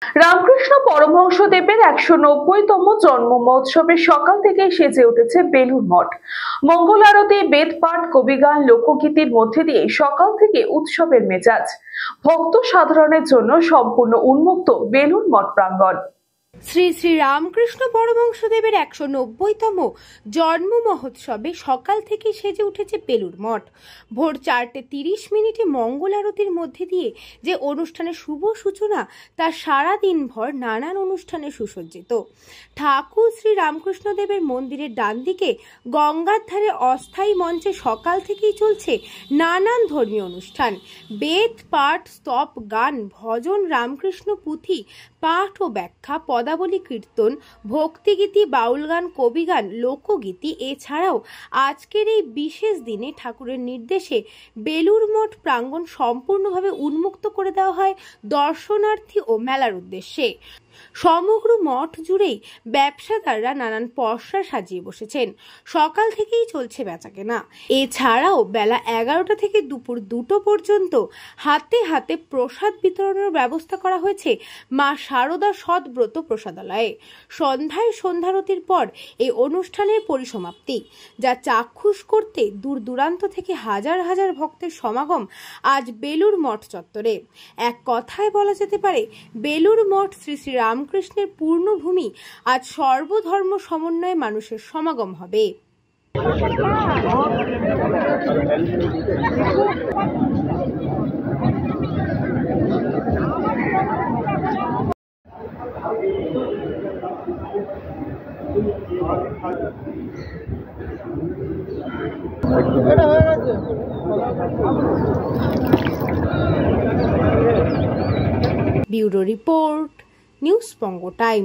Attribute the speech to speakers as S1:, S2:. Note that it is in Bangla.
S1: রামকৃষ্ণ পরমহংসদেবের 190তম জন্ম মহোৎসবের সকাল থেকে সেজে উঠেছে বেলুড় মঠ। মঙ্গল আরতি, বেদ পাঠ, কবিগান, লোকগীতির মধ্যে দিয়ে সকাল থেকে উৎসবের মেজাজ। ভক্ত সাধারণের জন্য সম্পূর্ণ উন্মুক্ত বেলুড় মঠ প্রাঙ্গণ।
S2: শ্রী শ্রী রামকৃষ্ণ পরমহংসদেবের 190তম জন্ম মহোৎসবে সকাল থেকে সেজে উঠেছে বেলুড় মঠ। ভোর 4:30 মঙ্গল আরতির মধ্যে দিয়ে যে অনুষ্ঠানের শুভ সূচনা, তা সারা দিনভর নানান অনুষ্ঠানে সুসজ্জিত। ঠাকুর শ্রী রামকৃষ্ণদেবের মন্দিরের ডান দিকে গঙ্গার ধারে অস্থায়ী মঞ্চে সকাল থেকেই চলছে নানান ধর্মীয় অনুষ্ঠান। বেদ পাঠ, স্তব, গান, ভজন, রামকৃষ্ণ পুঁথি পাঠ ও ব্যাখ্যা, পদাবলী কীর্তন, ভক্তিগীতি, বাউল গান, কবিগান, লোকগীতি। এছাড়াও আজকের এই বিশেষ দিনে ঠাকুরের নির্দেশে বেলুড় মঠ প্রাঙ্গণ সম্পূর্ণভাবে উন্মুক্ত করে দেওয়া হয় দর্শনার্থী ও মেলার উদ্দেশ্যে। সমগ্র মঠ জুড়েই ব্যবসাদাররা নানান পসরা সাজিয়ে বসেছেন। সকাল থেকেই চলছে বেচাকেনা। এছাড়াও বেলা 11টা থেকে দুপুর 2টো পর্যন্ত হাতে হাতে প্রসাদ বিতরণের ব্যবস্থা করা হয়েছে মা শারদা সৎব্রত প্রসাদালয়ে। সন্ধ্যায় সন্ধ্যারতির পর এই অনুষ্ঠানের পরিসমাপ্তি, যা চাক্ষুষ করতে দূর দূরান্ত থেকে হাজার হাজার ভক্তের সমাগম আজ বেলুড় মঠ চত্বরে। এক কথায় বলা যেতে পারে, বেলুড় মঠ শ্রী শ্রী রামকৃষ্ণের পূর্ণভূমি। আজ সর্বধর্ম সমন্বয়ে মানুষের সমাগম হবে। ব্যুরো রিপোর্ট, নিউজ বঙ্গ টাইম।